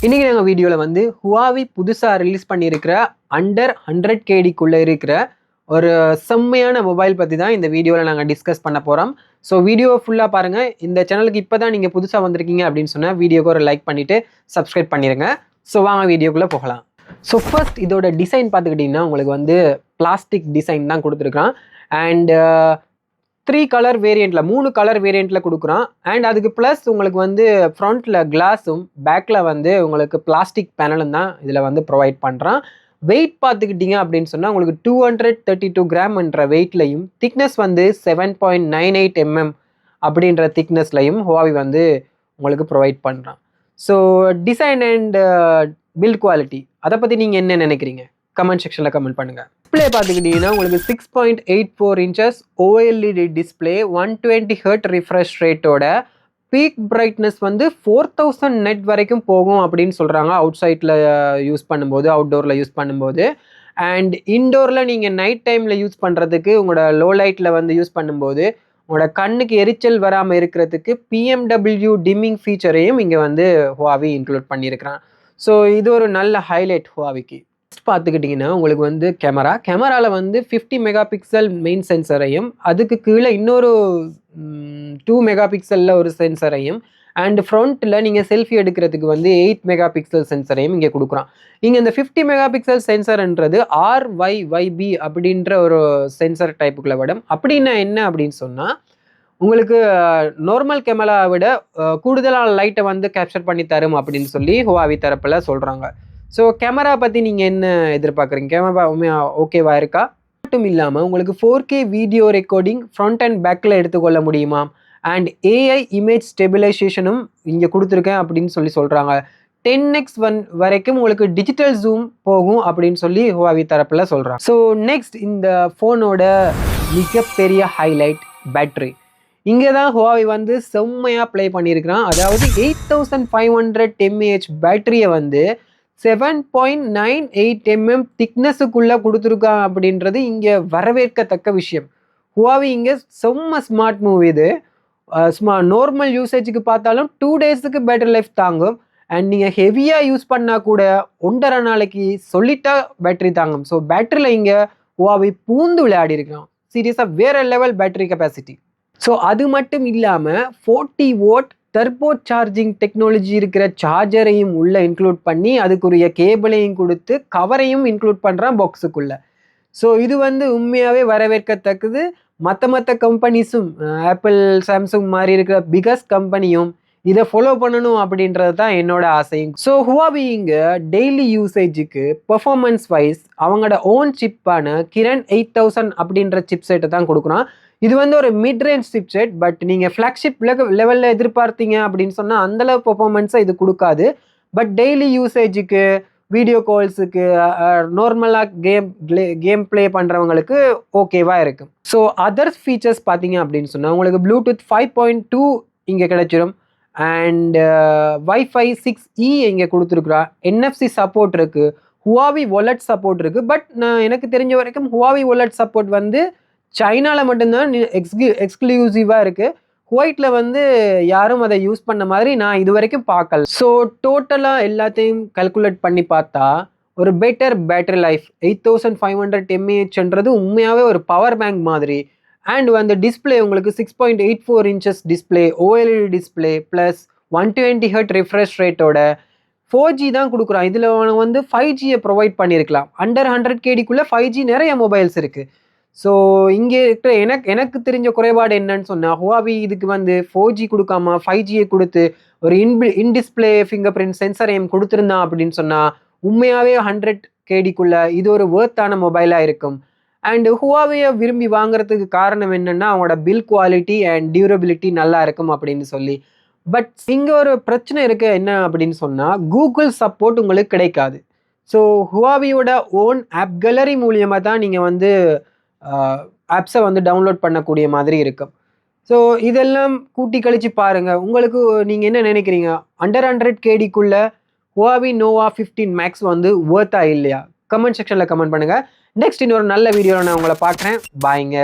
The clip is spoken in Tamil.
இன்றைக்கி நாங்கள் வீடியோவில் வந்து Huawei புதுசாக ரிலீஸ் பண்ணியிருக்கிற அண்டர் 100KDக்குள்ளே இருக்கிற ஒரு செம்மையான மொபைல் பற்றி தான் இந்த வீடியோவில் நாங்கள் டிஸ்கஸ் பண்ண போகிறோம். ஸோ வீடியோ ஃபுல்லாக பாருங்கள். இந்த சேனலுக்கு இப்போ தான் நீங்கள் புதுசாக வந்திருக்கீங்க அப்படின்னு சொன்னால் வீடியோக்கு ஒரு லைக் பண்ணிவிட்டு சப்ஸ்கிரைப் பண்ணிடுங்க. ஸோ வாங்க வீடியோக்குள்ளே போகலாம். ஸோ ஃபர்ஸ்ட் இதோட டிசைன் பார்த்துக்கிட்டிங்கன்னா உங்களுக்கு வந்து பிளாஸ்டிக் டிசைன் தான் கொடுத்துருக்கான். அண்ட் 3 கலர் வேரியண்ட்டில் 3 கலர் வேரியண்ட்டில் கொடுக்குறான். அண்ட் அதுக்கு ப்ளஸ் உங்களுக்கு வந்து ஃப்ரண்ட்டில் கிளாஸும் பேக்கில் வந்து உங்களுக்கு பிளாஸ்டிக் பேனலும் தான் இதில் வந்து ப்ரொவைட் பண்ணுறான். வெயிட் பார்த்துக்கிட்டிங்க அப்படின்னு சொன்னால் உங்களுக்கு 232 கிராம்ன்ற வெயிட்லையும் திக்னஸ் வந்து 7.98 mm அப்படின்ற திக்னஸ்லையும் Huawei வந்து உங்களுக்கு ப்ரொவைட் பண்ணுறான். So design and build quality அதை பற்றி நீங்கள் என்ன நினைக்கிறீங்க? கமெண்ட் செக்ஷனில் கமெண்ட் பண்ணுங்கள். டிஸ்பிளே பார்த்துக்கிட்டிங்கன்னா உங்களுக்கு 6.84 inches OLED display 120 Hz refresh ரேட்டோட பீக் பிரைட்னஸ் வந்து 4000 நெட் வரைக்கும் போகும் அப்படின்னு சொல்கிறாங்க அவுட் சைடில் யூஸ் பண்ணும்போது, அவுட்டோரில் யூஸ் பண்ணும்போது. அண்ட் இன்டோரில் நீங்கள் நைட் டைமில் யூஸ் பண்ணுறதுக்கு உங்களோட லோ லைட்டில் வந்து யூஸ் பண்ணும்போது உங்களோட கண்ணுக்கு எரிச்சல் வராமல் இருக்கிறதுக்கு PMW டிம்மிங் ஃபீச்சரையும் இங்கே வந்து Huawei இன்க்ளூட் பண்ணியிருக்கிறான். ஸோ இது ஒரு நல்ல ஹைலைட் Huaweiக்கு. பார்த்துக்கிட்டிங்கன்னா உங்களுக்கு வந்து கேமராவில் வந்து 50 மெகாபிக்சல் மெயின் சென்சரையும் அதுக்கு கீழே இன்னொரு 2 மெகாபிக்சலில் ஒரு சென்சரையும் அண்ட் ஃப்ரண்ட்டில் நீங்கள் செல்ஃபி எடுக்கிறதுக்கு வந்து 8 மெகாபிக்சல் சென்சரையும் இங்கே கொடுக்குறான். இங்கே இந்த 50 மெகாபிக்சல் சென்சர்ன்றது RYYB அப்படின்ற ஒரு சென்சர் டைப்புக்குள்ள விடும். அப்படின்னா என்ன அப்படின்னு சொன்னால் உங்களுக்கு நார்மல் கேமராவை விட கூடுதலான லைட்டை வந்து கேப்சர் பண்ணி தரும் அப்படின்னு சொல்லி Huawei தரப்பில் சொல்கிறாங்க. ஸோ கேமரா பற்றி நீங்கள் என்ன எதிர்பார்க்குறீங்க? கேமரா ஓகேவா இருக்கா? மட்டும் இல்லாமல் உங்களுக்கு 4K video recording front and பேக்கில் எடுத்துக்கொள்ள முடியுமா? அண்ட் AI இமேஜ் ஸ்டெபிலைசேஷனும் இங்கே கொடுத்துருக்கேன் அப்படின்னு சொல்கிறாங்க. 10x வரைக்கும் உங்களுக்கு டிஜிட்டல் ஜூம் போகும் அப்படின்னு சொல்லி Huawei தரப்பில் சொல்கிறாங்க. ஸோ நெக்ஸ்ட் இந்த ஃபோனோட மிகப்பெரிய ஹைலைட் பேட்ரி. இங்கே தான் Huawei வந்து செம்மையாக ப்ளே பண்ணியிருக்கிறான். அதாவது 8500 mAh பேட்டரியை வந்து 7.98 mm திக்னஸுக்குள்ளே கொடுத்துருக்கான் அப்படின்றது இங்கே வரவேற்கத்தக்க விஷயம். Huawei இங்கே செம்ம ஸ்மார்ட் மூவ் இது. நார்மல் யூசேஜுக்கு பார்த்தாலும் 2 daysக்கு பேட்டரி லைஃப் தாங்கும். அண்ட் நீங்கள் ஹெவியாக யூஸ் பண்ணால் கூட 1.5 நாளைக்கு சொல்லிட்டா பேட்டரி தாங்கும். ஸோ பேட்டரியில் இங்கே Huawei பூந்து விளையாடி இருக்கலாம். சீரியஸாக வேறு லெவல் பேட்டரி கெப்பாசிட்டி. ஸோ அது மட்டும் இல்லாமல் 40 watt டர்போ சார்ஜிங் டெக்னாலஜி இருக்கிற சார்ஜரையும் உள்ளே இன்க்ளூட் பண்ணி அதுக்குரிய கேபிளையும் கொடுத்து கவரையும் இன்க்ளூட் பண்ணுறான் பாக்ஸுக்குள்ளே. ஸோ இது வந்து உண்மையாகவே வரவேற்கத்தக்கது. மற்ற கம்பெனிஸும் ஆப்பிள், சாம்சங் மாதிரி இருக்கிற பிகஸ்ட் கம்பெனியும் இதை ஃபாலோ பண்ணணும் அப்படின்றது தான் என்னோட ஆசை. ஸோ Huawei இங்கே டெய்லி யூசேஜுக்கு பெர்ஃபார்மன்ஸ் வைஸ் அவங்களோட ஓன் சிப்பான கிரண் 8000 அப்படின்ற சிப் செட்டை தான் கொடுக்குறான். இது வந்து ஒரு mid range chip set. But நீங்கள் ஃப்ளாக்ஷிப் லெவலில் எதிர்பார்த்தீங்க அப்படின்னு சொன்னால் அந்தளவு பெர்ஃபார்மன்ஸை இது கொடுக்காது. பட் டெய்லி யூசேஜுக்கு, வீடியோ கால்ஸுக்கு, நார்மலாக கேம் ப்ளே பண்ணுறவங்களுக்கு ஓகேவாக இருக்கும். ஸோ அதர்ஸ் ஃபீச்சர்ஸ் பார்த்தீங்க அப்படின்னு சொன்னால் உங்களுக்கு ப்ளூடூத் 5.2 இங்கே கிடைச்சிடும். அண்ட் Wi-Fi 6E இங்கே கொடுத்துருக்குறா. NFC சப்போர்ட் இருக்குது. Huawei வாலெட் சப்போர்ட் இருக்குது. பட் நான் எனக்கு தெரிஞ்ச வரைக்கும் Huawei வாலெட் சப்போர்ட் வந்து சைனாவில் மட்டும்தான் எக்ஸ்க்ளூசிவாக இருக்குது. குவைட்டில் வந்து யாரும் அதை யூஸ் பண்ண மாதிரி நான் இது வரைக்கும் பார்க்கல. ஸோ டோட்டலாக எல்லாத்தையும் கல்குலேட் பண்ணி பார்த்தா ஒரு பெட்டர் பேட்டரி லைஃப் 8500 mAhன்றது உண்மையாகவே ஒரு பவர் பேங்க் மாதிரி. அண்ட் வந்து டிஸ்பிளே உங்களுக்கு 6.84 inches display, OLED display plus 120 Hz refresh ரேட்டோட 4G தான் கொடுக்குறான். இதில் வந்து 5Gயை ப்ரொவைட் பண்ணியிருக்கலாம். அண்டர் 100KDக்குள்ளே 5G நிறைய மொபைல்ஸ் இருக்குது. ஸோ இங்கே இருக்கிற எனக்கு தெரிஞ்ச குறைபாடு என்னன்னு சொன்னால் Huawei இதுக்கு வந்து 4G கொடுக்காம 5Gயை கொடுத்து ஒரு இன்டிஸ்பிளே ஃபிங்கர் பிரிண்ட் சென்சரையும் கொடுத்துருந்தான் அப்படின்னு சொன்னால் உண்மையாகவே 100KDக்குள்ளே இது ஒரு வேர்த்தான மொபைலாக இருக்கும். அண்ட் Huaweiயை விரும்பி வாங்குறதுக்கு காரணம் என்னென்னா அவங்களோட பில் குவாலிட்டி அண்ட் டியூரபிலிட்டி நல்லா இருக்கும் அப்படின்னு சொல்லி. பட் இங்கே ஒரு பிரச்சனை இருக்குது. என்ன அப்படின்னு சொன்னால் கூகுள் சப்போர்ட் உங்களுக்கு கிடைக்காது. ஸோ Huaweiயோட ஓன் ஆப் கேலரி மூலியமாக தான் நீங்கள் வந்து ஆப்ஸை வந்து டவுன்லோட் பண்ணக்கூடிய மாதிரி இருக்கும். ஸோ இதெல்லாம் கூட்டி கழித்து பாருங்கள். உங்களுக்கு நீங்கள் என்ன நினைக்கிறீங்க? அண்டர் 100KDக்குள்ளே Huawei Nova 15 Max வந்து வேர்த்தா இல்லையா? கமெண்ட் செக்ஷனில் கமெண்ட் பண்ணுங்கள். நெக்ஸ்ட் இன்னொரு நல்ல வீடியோவில் நான் உங்களை பார்க்குறேன். பாய்ங்க.